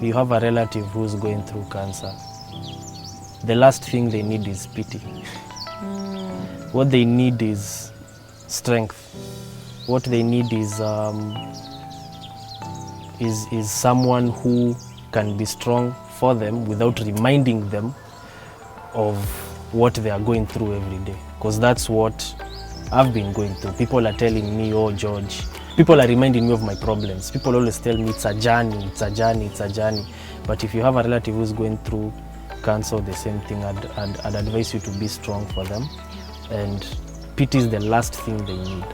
you have a relative who's going through cancer, the last thing they need is pity. What they need is strength. What they need is someone who can be strong for them without reminding them of what they are going through every day. Because that's what I've been going through. People are telling me, oh George, people are reminding me of my problems. People always tell me it's a journey, it's a journey, it's a journey. But if you have a relative who's going through cancer, the same thing, I'd advise you to be strong for them. And pity is the last thing they need.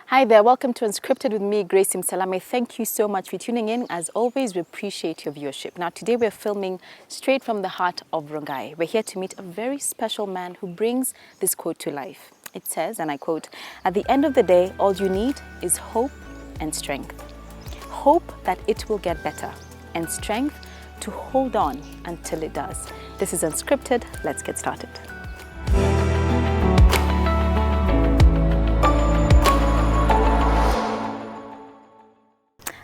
Hi there, welcome to Unscripted with me, Grace Salame. Thank you so much for tuning in. As always, we appreciate your viewership. Now, today we're filming straight from the heart of Rongai. We're here to meet a very special man who brings this quote to life. It says, and I quote, "At the end of the day, all you need is hope and strength. Hope that it will get better, and strength to hold on until it does." This is Unscripted. Let's get started.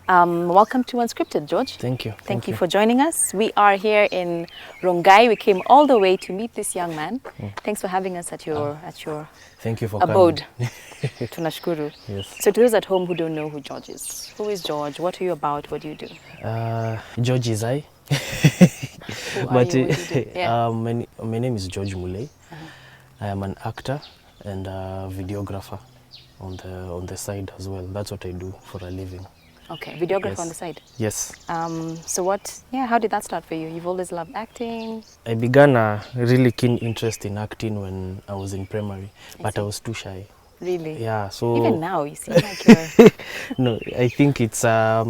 Welcome to Unscripted, George. Thank you. Thank you for joining us. We are here in Rongai. We came all the way to meet this young man. Thanks for having us at your Thank you for abode. coming. Tunashukuru. Yes. So to those at home who don't know who George is, who is George? What are you about? What do you do? George is I. Who are you? What do you do? Yeah. My name is George Mulei. I am an actor and a videographer on the side as well. That's what I do for a living. Okay, videographer Yes. on the side. Yes. So how did that start for you? You've always loved acting? I began a really keen interest in acting when I was in primary, but I was too shy. Really? Yeah, so... Even now, you seem like you're... No, I think it's, I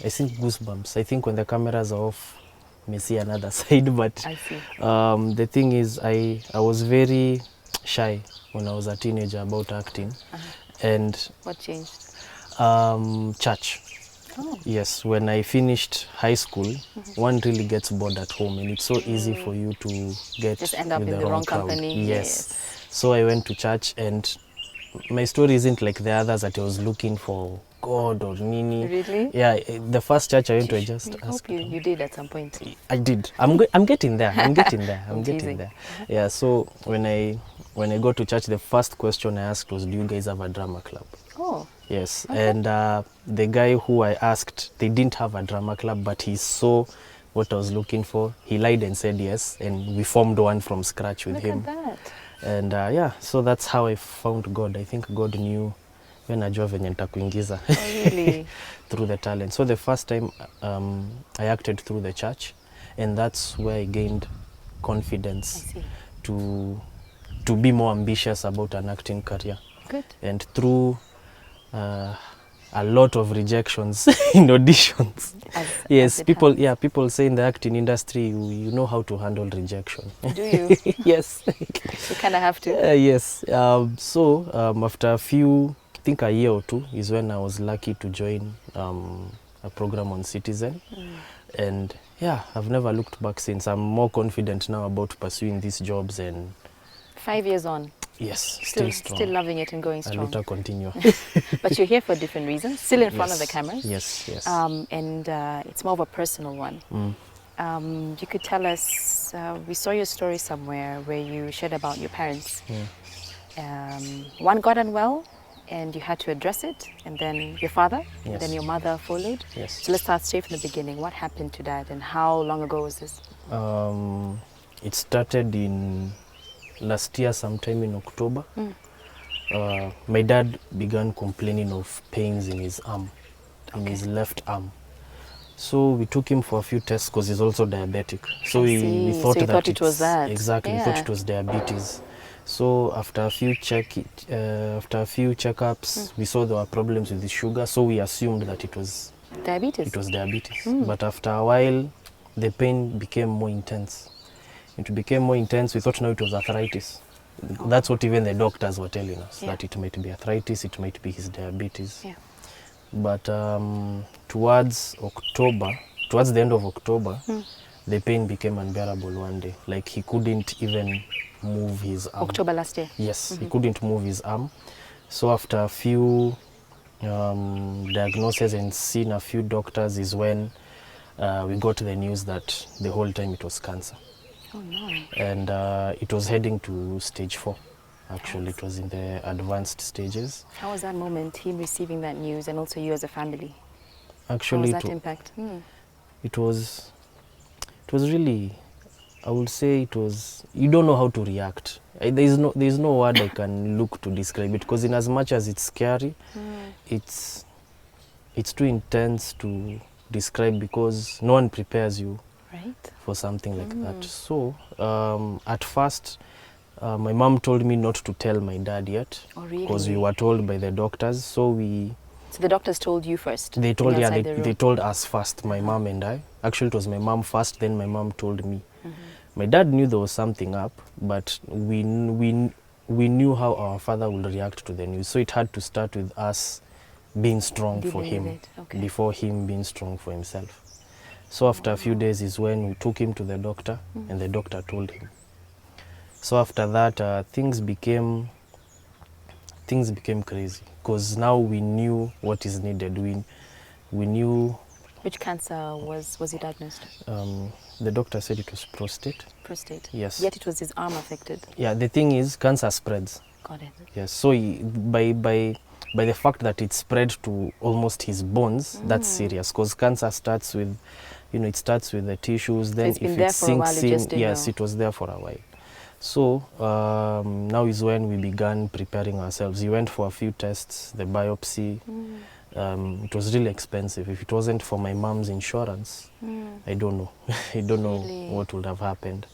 think goosebumps. I think when the cameras are off, you may see another side, but I see. The thing is, I was very shy when I was a teenager about acting. And What changed? church. Oh. Yes, when I finished high school, one really gets bored at home, and it's so easy for you to get Just end up with in the wrong crowd. company. Yes. So I went to church, and my story isn't like the others that I was looking for God or Nini. Really? Yeah, the first church I went to, I just I asked. hope you did at some point. I did. I'm getting there. I'm getting there. I'm getting Teasing. there. Yeah. So when I got to church, the first question I asked was, "Do you guys have a drama club?" Oh. Yes. Okay. And the guy who I asked, they didn't have a drama club, but he saw what I was looking for. He lied and said yes, and we formed one from scratch with Look him. at that. And yeah, so that's how I found God. I think God knew when najua venye nitakuingiza Oh, really? through the talent. So the first time I acted through the church, and that's where I gained confidence I see. to be more ambitious about an acting career. Good. And through a lot of rejections in auditions. Yes, it people happens. people say in the acting industry you know how to handle rejection. Do you? Yes. You kind of have to. Yes. So after I think a year or two is when I was lucky to join a program on Citizen. And yeah, I've never looked back since. I'm more confident now about pursuing these jobs, and 5 years on. yes, still strong. Still loving it and going I'll strong. later continue. But you're here for different reasons. Still in front of the Yes, cameras. Yes, yes. And it's more of a personal one. You could tell us, we saw your story somewhere where you shared about your parents. One got unwell and you had to address it, and then your father, and then Yes. your mother followed. Yes. So let's start straight from the beginning. What happened to that, and how long ago was this? It started in last year, sometime in October. My dad began complaining of pains in his arm, in his left arm. So we took him for a few tests because he's also diabetic. So I we see. thought So you that thought it was that. Exactly, we thought Yeah. it was diabetes. So after a few checkups, we saw there were problems with his sugar. So we assumed that it was Diabetes? diabetes. But after a while, the pain became more intense. It became more intense. We thought now it was arthritis. That's what even the doctors were telling us, that it might be arthritis, it might be his diabetes. Yeah. But towards the end of October, the pain became unbearable one day. Like he couldn't even move his arm. October last year? Yes, he couldn't move his arm. So after a few diagnoses and seen a few doctors is when we got the news that the whole time it was cancer. Oh no. And it was heading to stage 4. Actually, it was in the advanced stages. How was that moment, him receiving that news, and also you as a family? Actually, How was that impact? it was really, I would say it was, you don't know how to react. There's no word I can look to describe it, because in as much as it's scary, it's too intense to describe, because no one prepares you for something like that. So at first, my mom told me not to tell my dad yet, because we were told by the doctors. So the doctors told you first? They told, they told us first, my mom and I. Actually, it was my mom first, then my mom told me. My dad knew there was something up, but we knew how our father would react to the news. So it had to start with us being strong for him, before him being strong for himself. So after a few days is when we took him to the doctor, and the doctor told him. So after that, things became crazy, because now we knew what is needed. We knew. Which cancer was he diagnosed? The doctor said it was prostate. Prostate. Yes. Yet it was his arm affected. Yeah. The thing is, cancer spreads. Got it. Yes. So by the fact that it spread to almost his bones, that's serious, because cancer starts with, it starts with the tissues. Then So if it sinks in, yes, it was there for a while. So now is when we began preparing ourselves. He went for a few tests, the biopsy. It was really expensive. If it wasn't for my mom's insurance, I don't know. I don't know what would have happened.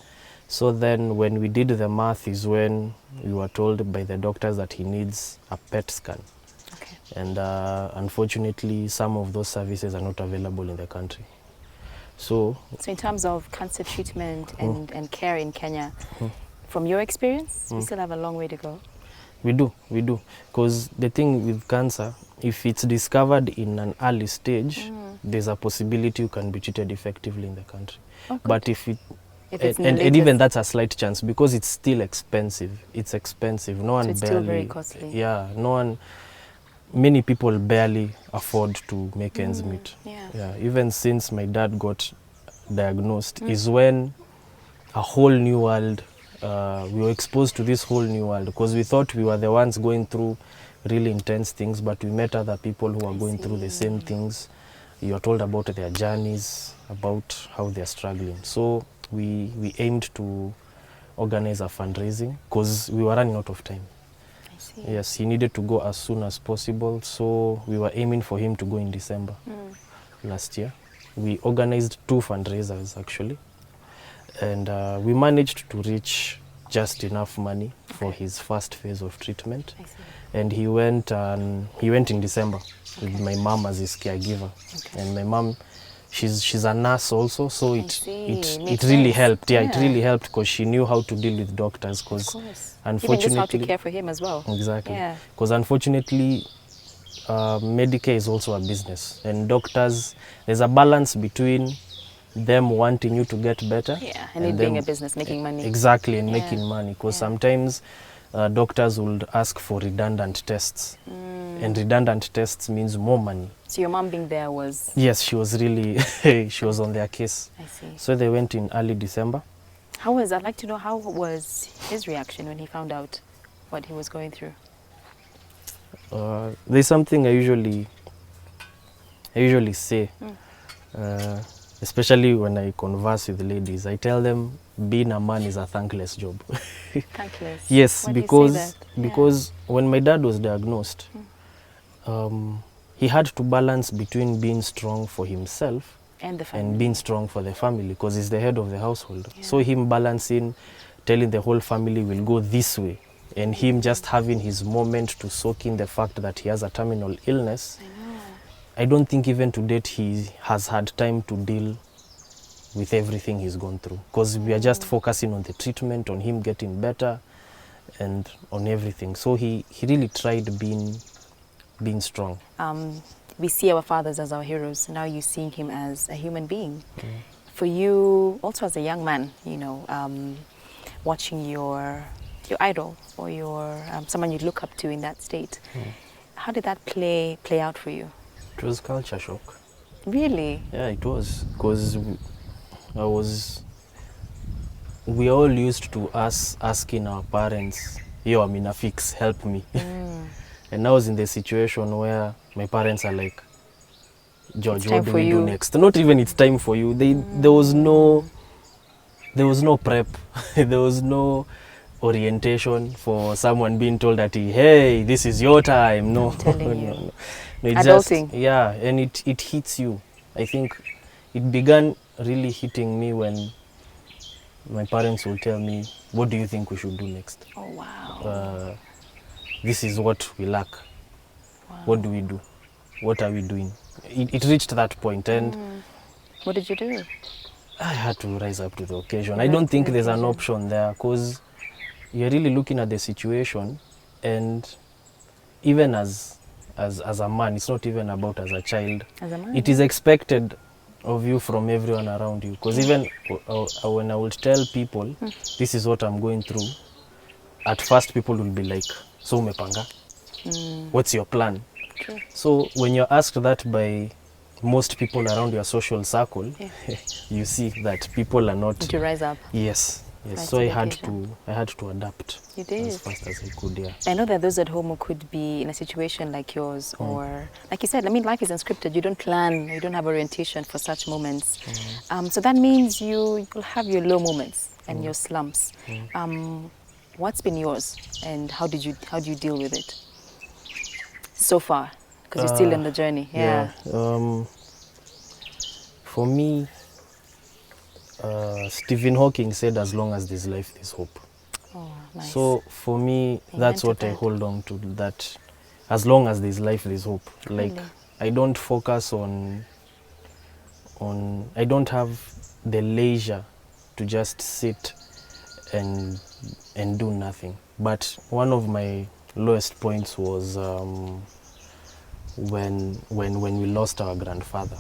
So then when we did the math is when we were told by the doctors that he needs a PET scan. Okay. And unfortunately, some of those services are not available in the country. So in terms of cancer treatment and care in Kenya, from your experience, we still have a long way to go? We do. Because the thing with cancer, if it's discovered in an early stage, there's a possibility you can be treated effectively in the country. But if it's and even that's a slight chance, because it's still expensive. It's expensive. No one so it's barely. Still very costly. Yeah. No one. Many people barely afford to make ends meet. Yeah. Even since my dad got diagnosed, is when a whole new world. We were exposed to this whole new world, because we thought we were the ones going through really intense things, but we met other people who are going through the same things. You are told about their journeys, about how they are struggling. So we aimed to organize a fundraising, because we were running out of time. I see. Yes, he needed to go as soon as possible, so we were aiming for him to go in December last year. We organized 2 fundraisers actually. And we managed to reach just enough money for his first phase of treatment. I see. And he went in December with my mom as his caregiver. And my mom, she's a nurse also, so it really helped. Yeah, it really helped, because she knew how to deal with doctors. Because unfortunately, even just how to care for him as well. Exactly. Because unfortunately, Medicare is also a business, and doctors, there's a balance between them wanting you to get better, and it being a business, making money. Exactly, and making money, because sometimes doctors would ask for redundant tests, and redundant tests means more money. So your mom being there was... Yes, she was really, she was on their case. I see. So they went in early December. I'd like to know, how was his reaction when he found out what he was going through? There's something I usually say. Especially when I converse with ladies, I tell them being a man is a thankless job. Thankless? Yes, why do you say that? because when my dad was diagnosed, he had to balance between being strong for himself and being strong for the family, because he's the head of the household. So him balancing, telling the whole family will go this way, and him just having his moment to soak in the fact that he has a terminal illness. I don't think even to date he has had time to deal with everything he's gone through, because we are just focusing on the treatment, on him getting better, and on everything. So he really tried being strong. We see our fathers as our heroes. Now you're seeing him as a human being. For you, also as a young man, watching your your idol or your someone you look up to in that state. How did that play out for you? It was culture shock. Really? Yeah, it was, because we all used to us asking our parents, yo, I'm in a fix, help me. And I was in the situation where my parents are like, George, time what do for we do you. next? Not even it's time for you. There was no prep. There was no orientation for someone being told that, hey, this is your time. No, I'm telling you. no. It Adulting. just, yeah, and it hits you. I think it began really hitting me when my parents will tell me, what do you think we should do next? Oh, wow. This is what we lack. Wow. What do we do? What are we doing? It reached that point, and What did you do? I had to rise up to the occasion. I don't think there's an option there, because you're really looking at the situation, and even as a man, it's not even about as a child. As a man, it is expected of you from everyone around you, because even when I would tell people this is what I'm going through, at first people will be like, so umepanga, what's your plan? True. So when you're asked that by most people around your social circle, you see that people are not. To rise up. Yes. Rise So to I the had occasion. to adapt. You did. As fast as I could. Yeah. I know that those at home who could be in a situation like yours, or like you said, I mean, life is unscripted. You don't plan, you don't have orientation for such moments. So that means you'll have your low moments and your slumps. What's been yours, and how do you deal with it so far? Because you're still in the journey. Yeah. For me, Stephen Hawking said, as long as there's life, there's hope. Oh, nice. So for me, that's what I hold on to, that as long as there's life, there's hope. Like, Really? I don't focus on I don't have the leisure to just sit and do nothing. But one of my lowest points was when we lost our grandfather.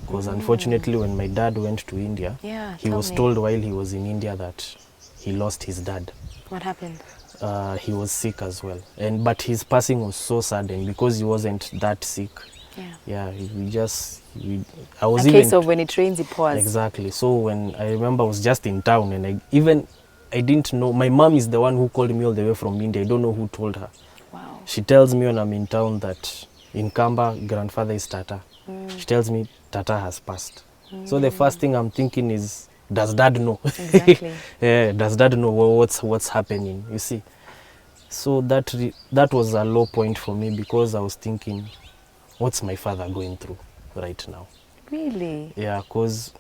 Because unfortunately, when my dad went to India, he was told while he was in India that he lost his dad. What happened? He was sick as well, but his passing was so sudden because he wasn't that sick. I was a case of when it rains, it pours. Exactly. So when I remember, I was just in town, and I didn't know. My mom is the one who called me all the way from India. I don't know who told her. Wow. She tells me when I'm in town that in Kamba, grandfather is Tata. She tells me Tata has passed. So the first thing I'm thinking is, does dad know? Exactly. Does dad know what's happening? You see. So that was a low point for me, because I was thinking, what's my father going through right now? Really? Yeah, because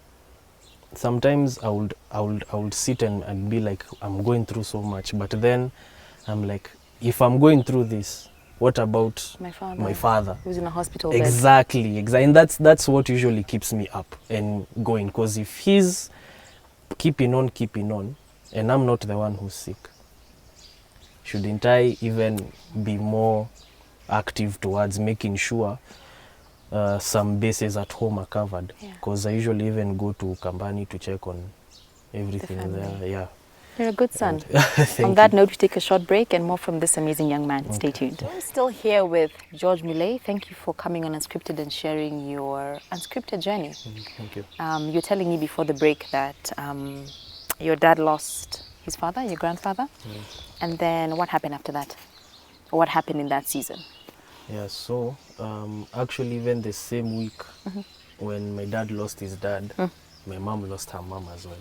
sometimes I would sit and be like, I'm going through so much, but then I'm like, if I'm going through this, what about my father who's in a hospital bed? Exactly. And that's what usually keeps me up and going, because if he's keeping on, and I'm not the one who's sick, shouldn't I even be more active towards making sure some bases at home are covered? Because I usually even go to Kambani to check on everything there. Yeah. You're a good son. On that note, we take a short break and more from this amazing young man. Stay tuned. I'm still here with George Muley. Thank you for coming on Unscripted and sharing your unscripted journey. Thank you. You're telling me before the break that your dad lost his father, your grandfather, and then what happened after that? Or what happened in that season? Yeah, so actually even the same week when my dad lost his dad, my mom lost her mom as well.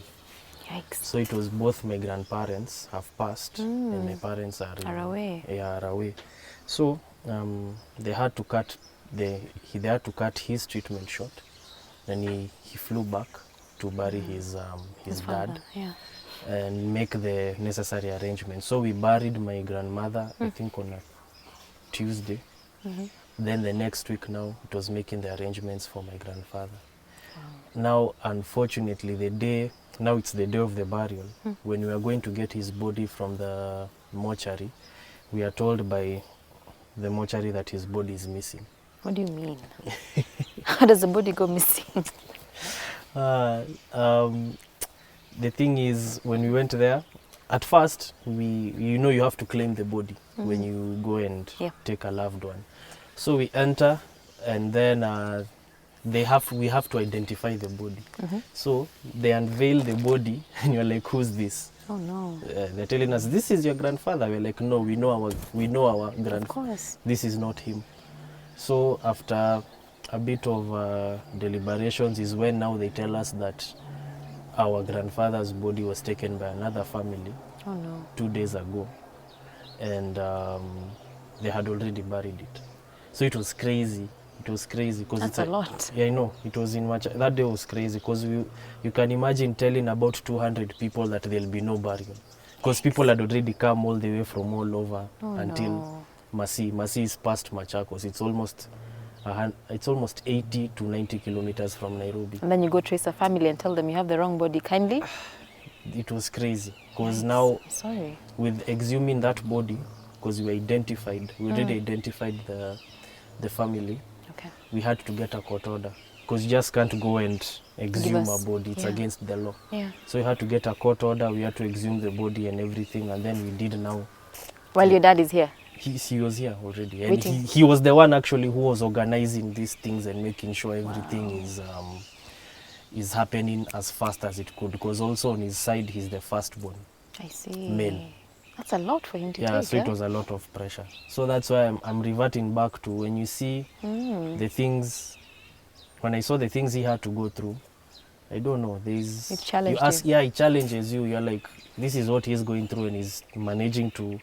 Yikes. So it was both my grandparents have passed and my parents are away. Yeah, are away. So they had to cut his treatment short, and he flew back to bury his dad and make the necessary arrangements. So we buried my grandmother, I think on a Tuesday. Then the next week now, it was making the arrangements for my grandfather. Now, unfortunately, it's the day of the burial. When we are going to get his body from the mortuary, we are told by the mortuary that his body is missing. What do you mean? How does the body go missing? The thing is, when we went there, at first, you have to claim the body when you go and take a loved one. So we enter, and then we have to identify the body. So they unveil the body, and you're like, who's this? Oh no. They're telling us, this is your grandfather. We're like, no, we know our grandfather. Of course. This is not him. So after a bit of deliberations is when now they tell us that our grandfather's body was taken by another family. Oh no. 2 days ago, and they had already buried it. So it was crazy. It was crazy because That's a lot. Yeah, I know. It was in much. That day was crazy because you can imagine telling about 200 people that there'll be no burial, because people had already come all the way from all over until Masi. Masi is past Machakos. It's almost 80 to 90 kilometers from Nairobi. And then you go trace a family and tell them you have the wrong body. Kindly. It was crazy because now Sorry. with exhuming that body, because we already identified the family. Okay. We had to get a court order because you just can't go and exhume a body. It's against the law. Yeah. So we had to get a court order. We had to exhume the body and everything, and then we did now. While your dad is here. He was here already, and he was the one actually who was organizing these things and making sure everything is happening as fast as it could, because also on his side he's the firstborn. I see. Male. That's a lot for him to take. Yeah, so it was a lot of pressure. So that's why I'm reverting back to when you see the things, when I saw the things he had to go through, I don't know, It challenged you ask, you. yeah, it challenges you. You're like, this is what he's going through and he's managing to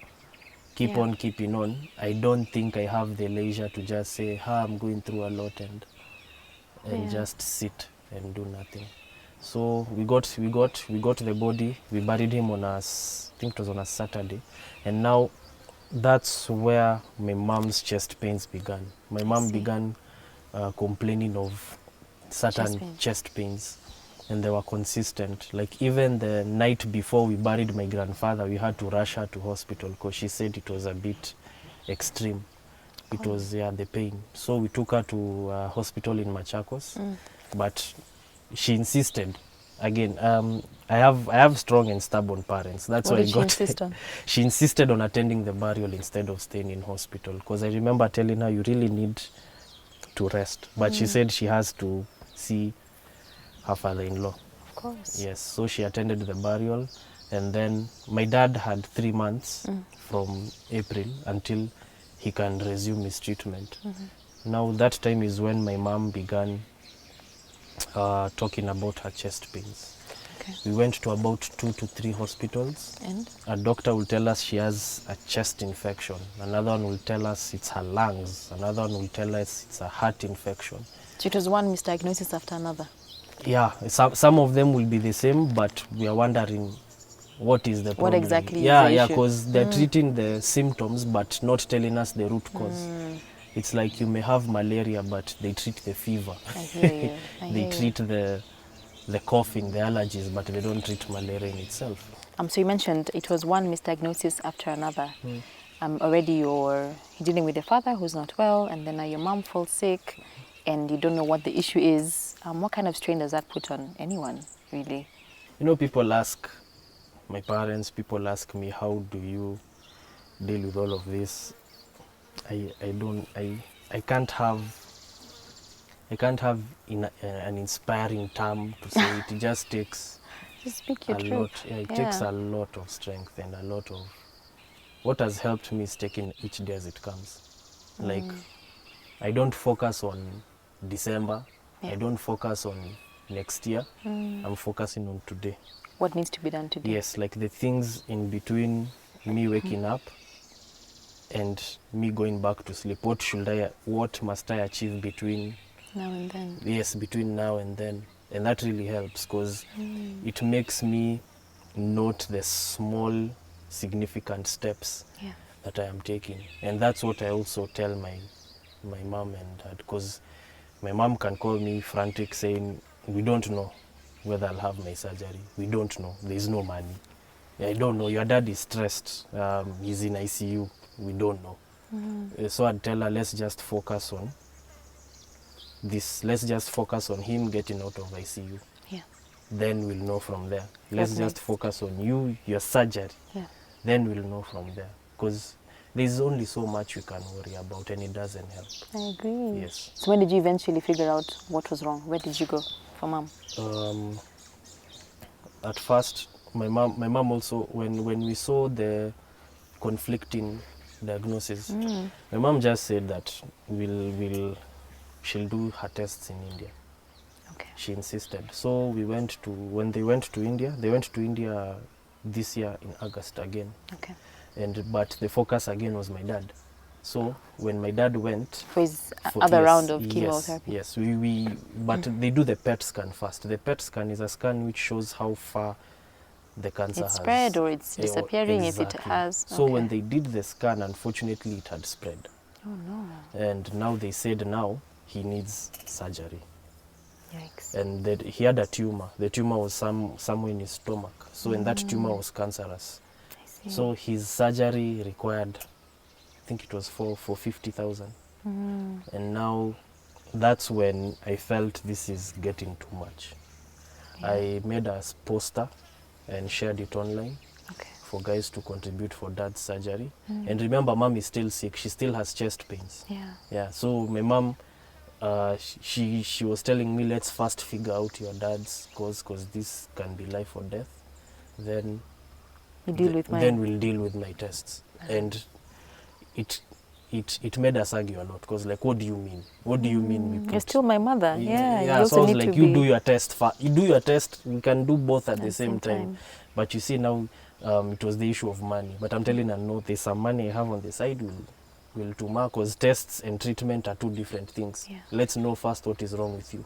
keep on keeping on. I don't think I have the leisure to just say, I'm going through a lot and just sit and do nothing. So we got the body. We buried him on I think it was on a Saturday, and now that's where my mom's chest pains began. My mom began complaining of certain chest pains, and they were consistent. Like even the night before we buried my grandfather, we had to rush her to hospital because she said it was a bit extreme. It was the pain. So we took her to hospital in Machakos, but she insisted. Again, I have strong and stubborn parents. That's why she insist on? She insisted on attending the burial instead of staying in hospital, because I remember telling her, you really need to rest. But she said she has to see her father-in-law. Of course. Yes, so she attended the burial, and then my dad had 3 months from April until he can resume his treatment. Now that time is when my mom began talking about her chest pains. Okay. We went to about 2 to 3 hospitals. And? A doctor will tell us she has a chest infection. Another one will tell us it's her lungs. Another one will tell us it's a heart infection. So it was one misdiagnosis after another? Yeah, some of them will be the same, but we are wondering what is the problem. What exactly is the issue? issue? Because they're treating the symptoms but not telling us the root cause. It's like you may have malaria, but they treat the fever. I hear you. They treat the coughing, the allergies, but they don't treat malaria in itself. So you mentioned it was one misdiagnosis after another. Already you're dealing with your father who's not well, and then now your mom falls sick, and you don't know what the issue is. What kind of strain does that put on anyone, really? You know, people ask my parents, people ask me, how do you deal with all of this? I can't have an inspiring term to say it. It just takes Just speak your truth. lot. Yeah, it takes a lot of strength and a lot of. What has helped me is taking each day as it comes. Like, I don't focus on December. I don't focus on next year. I'm focusing on today. What needs to be done today? Yes, like the things in between me waking up and me going back to sleep. What must I achieve between Now and then. Yes, between now and then. And that really helps, because it makes me note the small significant steps that I am taking. And that's what I also tell my mom and dad, because my mom can call me frantic saying, we don't know whether I'll have my surgery. We don't know. There's no money. I don't know. Your dad is stressed. He's in ICU. We don't know. So I'd tell her, let's just focus on this. Let's just focus on him getting out of ICU. Yeah. then we'll know from there. Let's What just next? focus on you, your surgery, Yeah. then we'll know from there. Because there's only so much we can worry about, and it doesn't help. I agree. Yes. So when did you eventually figure out what was wrong? Where did you go for mom? At first, my mom also, when we saw the conflicting diagnosis, my mom just said that she'll do her tests in India. Okay. She insisted. So when they went to India this year in August again. Okay. But the focus again was my dad. So when my dad went For his other round of yes, chemotherapy. yes, but they do the PET scan first. The PET scan is a scan which shows how far the cancer It's has spread or it's disappearing if it exactly. has. So Okay. when they did the scan, unfortunately, it had spread. Oh no. And now they said now he needs surgery. Yikes. And that he had a tumor. The tumor was somewhere in his stomach. So and that tumor was cancerous. I see. So his surgery required, I think it was for 50,000. And now that's when I felt this is getting too much. Yeah. I made a poster and shared it online Okay. for guys to contribute for dad's surgery. And remember, mom is still sick. She still has chest pains. Yeah. Yeah, so my mom, she was telling me, let's first figure out your dad's cause, because this can be life or death. Then You deal with mine. then we'll deal with my tests. And it made us argue a lot, because like, what do you mean? What do you mean we put? You're still my mother. Yeah. You Yeah, also so I was need like, to you be do your test. You do your test. We can do both at the same same time. time. But you see now, it was the issue of money. But I'm telling her, no, there's some money I have on the side. Will to mark, because tests and treatment are two different things. Yeah. Let's know first what is wrong with you.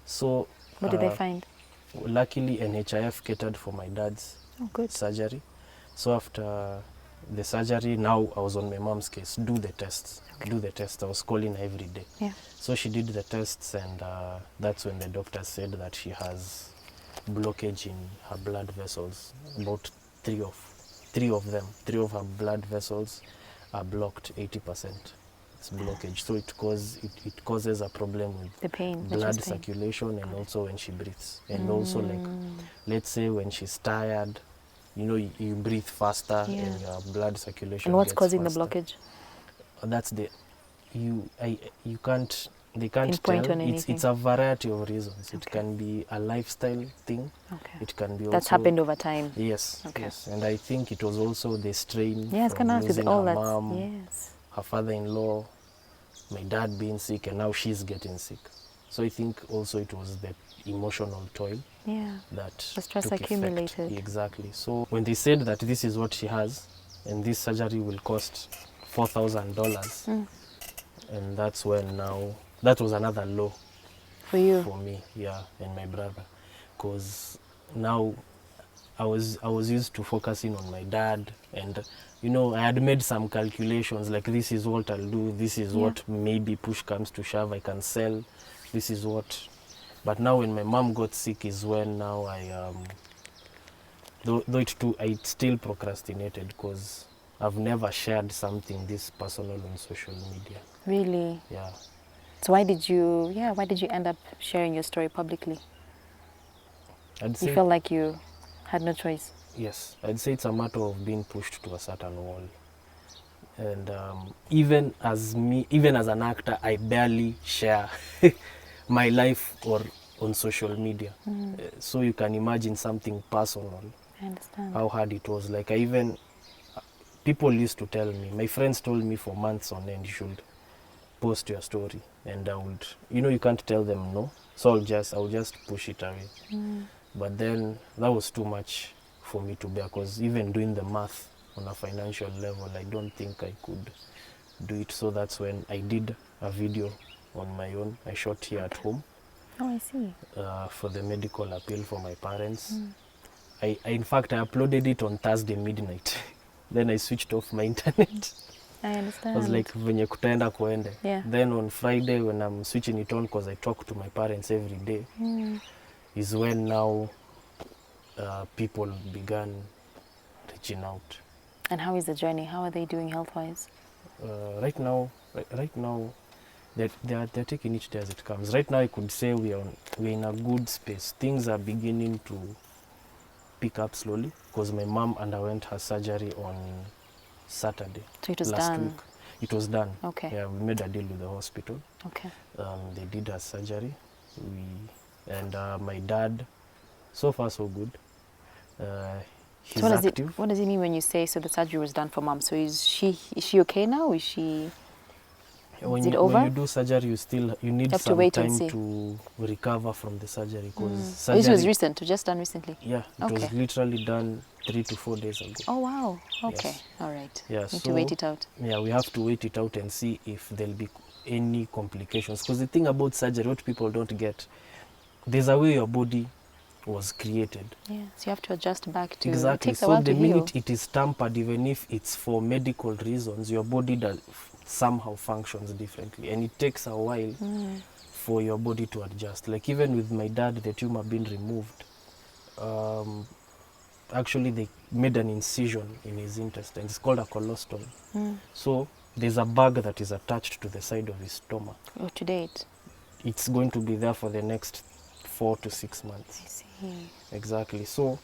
So What did they find? luckily, NHIF catered for my dad's Oh, good. surgery. So after the surgery, now I was on my mom's case. Do the tests. Okay. Do the tests. I was calling her every day. Yeah. So she did the tests, and that's when the doctor said that she has blockage in her blood vessels. About three of her blood vessels are blocked 80%. It's blockage. So it causes a problem with The pain. the blood chest pain. circulation, and also when she breathes. And also, like, let's say when she's tired, you breathe faster, Yeah. and your blood circulation And what's gets causing faster. the blockage? That's you can't, they can't Pinpoint tell. on anything. It's a variety of reasons. It Okay. can be a lifestyle thing. Okay. It can be That's also, happened over time. Yes, Okay. yes. And I think it was also the strain Yeah, I was from gonna ask losing you all her that. mom, Yes. her father-in-law, my dad being sick, and now she's getting sick. So I think also it was the emotional toil Yeah. that The stress took accumulated. effect. Exactly. So when they said that this is what she has, and this surgery will cost $4,000, and that's when now, that was another low For you. for me, yeah, and my brother, because now I was used to focusing on my dad, and I had made some calculations, like, this is what I'll do, this is Yeah. what maybe push comes to shove I can sell, this is what. But now when my mom got sick is when now I I still procrastinated, because I've never shared something this personal on social media. Really? Yeah. So why did you end up sharing your story publicly? I'd You say felt like you had no choice. yes, I'd say it's a matter of being pushed to a certain wall. And even as an actor, I barely share my life or on social media. So you can imagine something personal, I understand. how hard it was. Like, people used to tell me, my friends told me for months on end, you should post your story. And I would, you can't tell them no. So I'll just push it away. But then that was too much for me to bear, because even doing the math on a financial level, I don't think I could do it. So that's when I did a video on my own. I shot here at home Oh, I see. for the medical appeal for my parents. In fact, I uploaded it on Thursday midnight. Then I switched off my internet. I I understand. was like, venye kutaenda kuende. Yeah. Then on Friday, when I'm switching it on, because I talk to my parents every day, is when now people began reaching out. And how is the journey? How are they doing health-wise? Right now, they're taking each day as it comes. Right now, I could say we're in a good space. Things are beginning to pick up slowly because my mom underwent her surgery on Saturday So it was last done. week. It was done. Okay. Yeah, we made a deal with the hospital. Okay. They did her surgery. My dad, so far so good. He's So active. what does it mean when you say so the surgery was done for mom? So is she okay now? Is it over? When you do surgery, you need have to some wait and time see. to recover from the surgery because This surgery. was recent, just done recently. Yeah, it Okay. was literally done 3 to 4 days ago. Oh wow. Okay. Yes. All right. Yeah, Need so to wait it out. Yeah, we have to wait it out and see if there'll be any complications. Because the thing about surgery, what people don't get, there's a way your body was created. Yeah. So you have to adjust back to. It Exactly. takes a So while the to heal. minute it is tampered, even if it's for medical reasons, your body somehow functions differently, and it takes a while for your body to adjust. Like even with my dad, the tumor being removed, actually they made an incision in his intestine. It's called a colostomy. So there's a bag that is attached to the side of his stomach. Oh, to date. It's going to be there for the next 4 to 6 months. I see. Exactly. So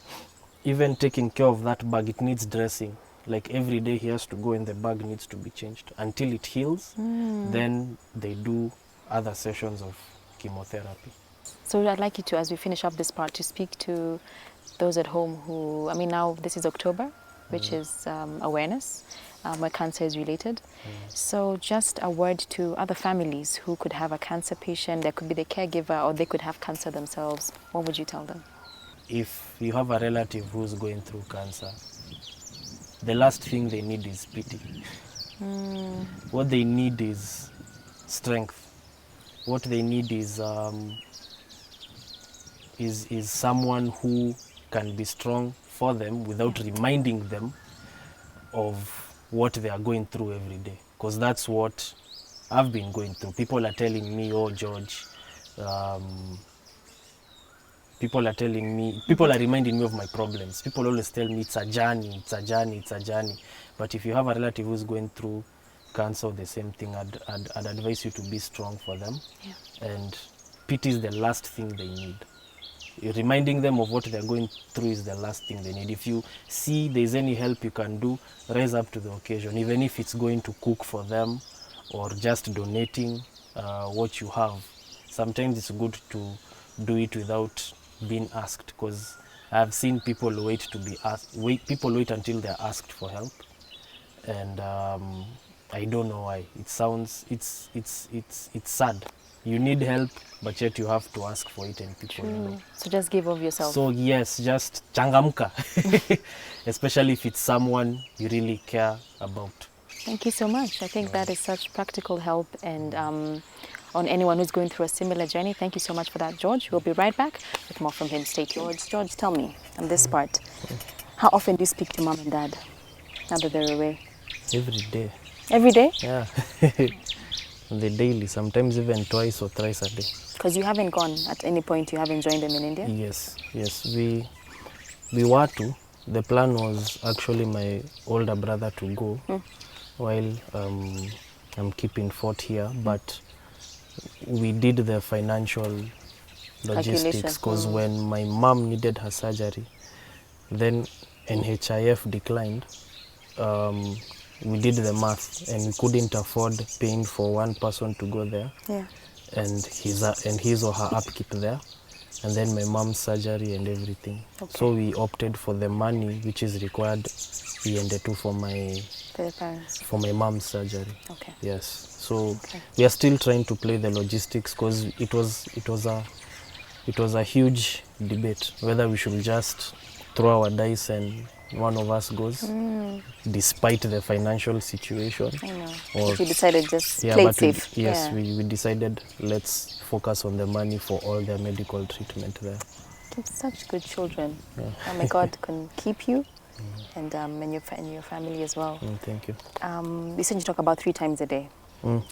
even taking care of that bag, it needs dressing. Like every day he has to go and the bag needs to be changed until it heals. Then they do other sessions of chemotherapy. So I'd like you to, as we finish up this part, to speak to those at home who, I mean, now this is October, which is awareness, where cancer is related. So just a word to other families who could have a cancer patient, there could be the caregiver, or they could have cancer themselves. What would you tell them? If you have a relative who's going through cancer, the last thing they need is pity. What they need is strength. What they need is someone who can be strong for them without reminding them of what they are going through every day. Because that's what I've been going through. People are telling me, oh, George, people are reminding me of my problems. People always tell me it's a journey, it's a journey, it's a journey. But if you have a relative who's going through cancer or the same thing, I'd advise you to be strong for them. Yeah. And pity is the last thing they need. Reminding them of what they're going through is the last thing they need. If you see there's any help you can do, rise up to the occasion, even if it's going to cook for them or just donating what you have. Sometimes it's good to do it without being asked, because I've seen people wait to be asked. People wait until they're asked for help, and I don't know why. It sounds it's sad. You need help, but yet you have to ask for it, and people know. So just give of yourself. So yes, just changamka, especially if it's someone you really care about. Thank you so much. I think that is such practical help, and on anyone who's going through a similar journey. Thank you so much for that, George. We'll be right back with more from him. Stay tuned. George, tell me on this part, how often do you speak to mom and dad now that they're away? Every day. Every day? Yeah. The daily, sometimes even twice or thrice a day. Because you haven't gone at any point, you haven't joined them in India? Yes, we were to. The plan was actually my older brother to go while I'm keeping fort here, but we did the financial logistics because when my mom needed her surgery, then NHIF declined. We did the math and we couldn't afford paying for one person to go there, and his or her upkeep there, and then my mom's surgery and everything. Okay. So we opted for the money which is required for my mom's surgery. Okay. Yes. So we are still trying to play the logistics, because it was a huge debate whether we should just throw our dice and one of us goes, despite the financial situation. I know. Or, but you decided just play it safe. We decided let's focus on the money for all their medical treatment there. Such good children. Yeah. Oh my God can keep you and your family as well. Thank you. You said you talk about 3 times a day.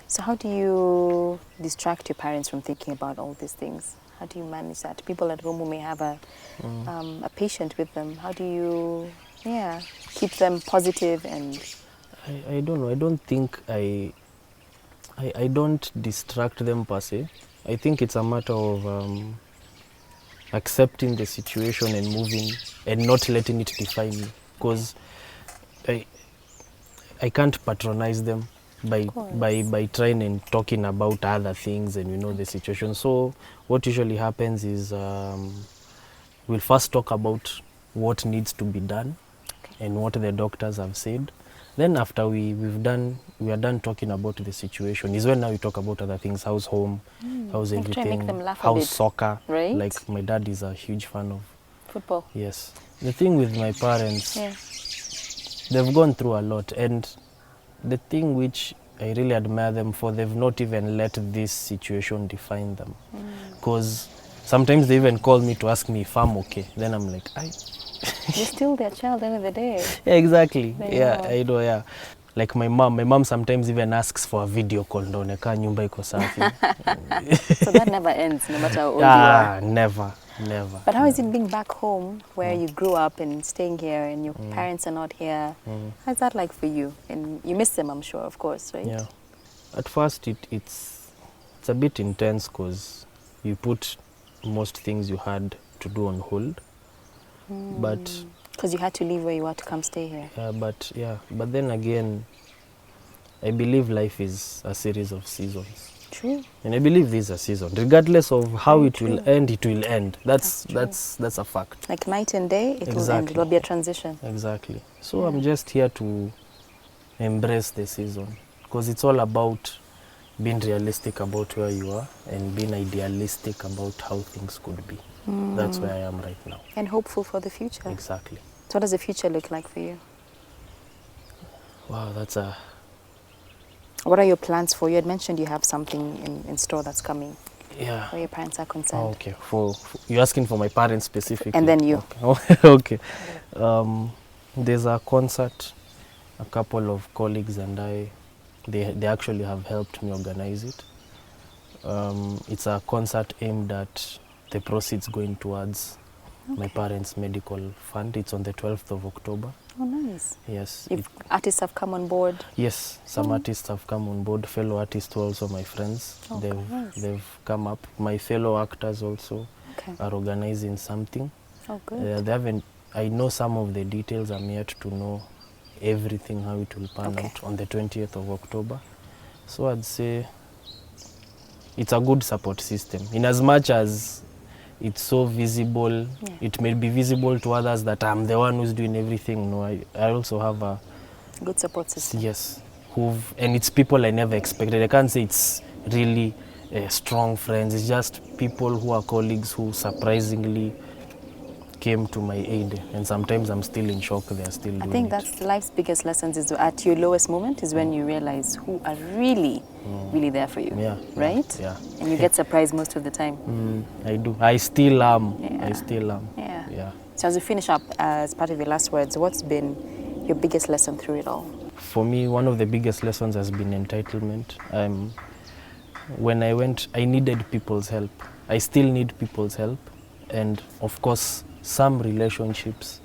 So how do you distract your parents from thinking about all these things? How do you manage that? People at home who may have a patient with them, how do you keep them positive? And I don't know. I don't think I don't distract them per se. I think it's a matter of accepting the situation and moving and not letting it define me. Because I can't patronize them by trying and talking about other things and the situation. So what usually happens is we'll first talk about what needs to be done and what the doctors have said. Then after we are done talking about the situation is when now we talk about other things. How's home? How's Like try and make everything? them laugh a How's bit, soccer? right? Like my dad is a huge fan of Football. yes. The thing with my parents, Yeah. they've gone through a lot, and the thing which I really admire them for, they've not even let this situation define them. Because sometimes they even call me to ask me if I'm okay. Then I'm like, You're still their child end of the day. yeah, exactly. They Yeah, know. I know, yeah. Like my mom sometimes even asks for a video call. Ndaoneka nyumba iko safi. So that never ends, no matter how old you are. Never. But how is it being back home where you grew up and staying here and your parents are not here? How's that like for you? And you miss them, I'm sure, of course, right? Yeah. At first it's a bit intense because you put most things you had to do on hold. But Because you had to leave where you are to come stay here. but then again, I believe life is a series of seasons. True. And I believe this is a season. Regardless of how Very it will true. end, it will end. That's true. that's a fact. Like night and day, it will end. Exactly. It will be a transition. Exactly. So I'm just here to embrace the season because it's all about being realistic about where you are and being idealistic about how things could be. That's where I am right now. And hopeful for the future. Exactly. So what does the future look like for you? Wow, that's a... What are your plans for? You had mentioned you have something in store that's coming. Yeah. Where your parents are concerned. Oh, okay. For you're asking for my parents specifically? And then you. Okay. There's a concert. A couple of colleagues and they actually have helped me organize it. It's a concert aimed at the proceeds going towards my parents' medical fund. It's on the 12th of October. Oh, nice. Yes. Artists have come on board. Yes, some artists have come on board. Fellow artists were also my friends. Oh, nice. They've come up. My fellow actors also are organizing something. Oh, good. They haven't. I know some of the details. I'm yet to know everything, how it will pan out on the 20th of October. So I'd say it's a good support system. In as much as it's so visible, it may be visible to others that I'm the one who's doing everything. No, I also have a good support system. Yes, and it's people I never expected. I can't say it's really strong friends. It's just people who are colleagues who surprisingly came to my aid, and sometimes I'm still in shock they are still doing it. I think that's life's biggest lessons is at your lowest moment is when you realize who are really there for you. Yeah. Right? Yeah. And you get surprised most of the time. I do. I still am. Yeah. I still am. Yeah. So as we finish up, as part of your last words, what's been your biggest lesson through it all? For me, one of the biggest lessons has been entitlement. When I went, I needed people's help. I still need people's help. And of course, some relationships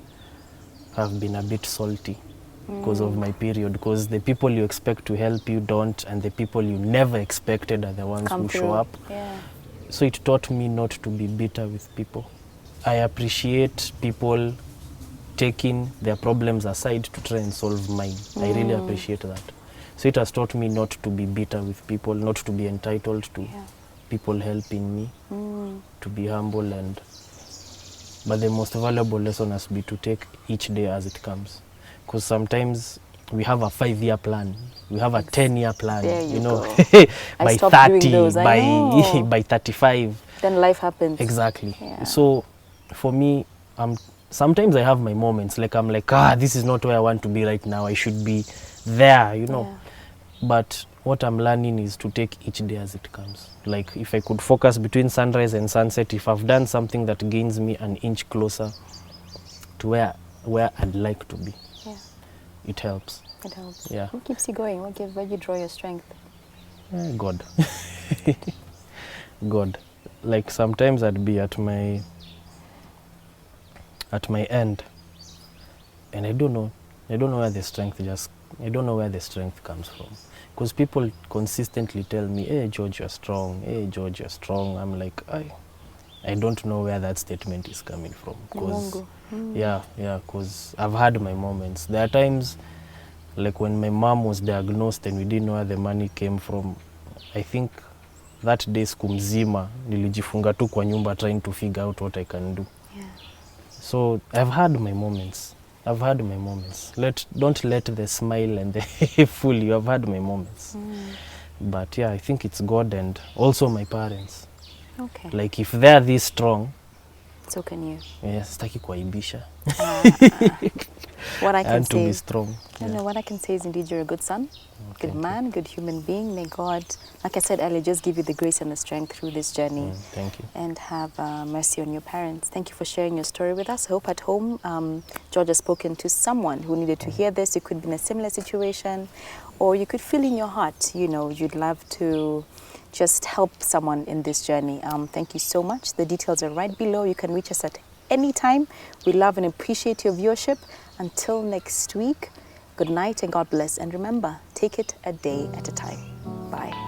have been a bit salty because of my period, because the people you expect to help you don't, and the people you never expected are the ones who show up. Yeah. So it taught me not to be bitter with people. I appreciate people taking their problems aside to try and solve mine. I really appreciate that. So it has taught me not to be bitter with people, not to be entitled to people helping me, to be humble. But the most valuable lesson has been to take each day as it comes. Because sometimes we have a 5-year plan, we have a 10-year plan, there you know, go. by I stopped 30, doing those. I know. by 35. Then life happens. Exactly. Yeah. So for me, sometimes I have my moments, like I'm like, this is not where I want to be right now. I should be there, you know. Yeah. But what I'm learning is to take each day as it comes. Like if I could focus between sunrise and sunset, if I've done something that gains me an inch closer to where I'd like to be, it helps. It helps. Yeah. What keeps you going? Where do you draw your strength? God. God. Like sometimes I'd be at my end, and I don't know where the strength just I don't know where the strength comes from. Because people consistently tell me, hey, George, you're strong. Hey, George, you're strong. I'm like, I don't know where that statement is coming from. Because, because I've had my moments. There are times, like when my mom was diagnosed and we didn't know where the money came from, I think that day siku mzima nilijifunga tu kwa nyumba trying to figure out what I can do. Yeah. So I've had my moments. Don't let the smile and the fool you. I've had my moments. But yeah, I think it's God and also my parents. Okay. Like if they're this strong, so can you. Yes, sitaki kuaibisha. What I can And say, to be strong. what I can say is indeed you're a good son, good man, good human being. May God, like I said earlier, just give you the grace and the strength through this journey. Thank you. And have mercy on your parents. Thank you for sharing your story with us. I hope at home, George has spoken to someone who needed to hear this. You could be in a similar situation, or you could feel in your heart, you'd love to just help someone in this journey. Thank you so much. The details are right below. You can reach us at any time. We love and appreciate your viewership. Until next week, good night and God bless. And remember, take it a day at a time. Bye.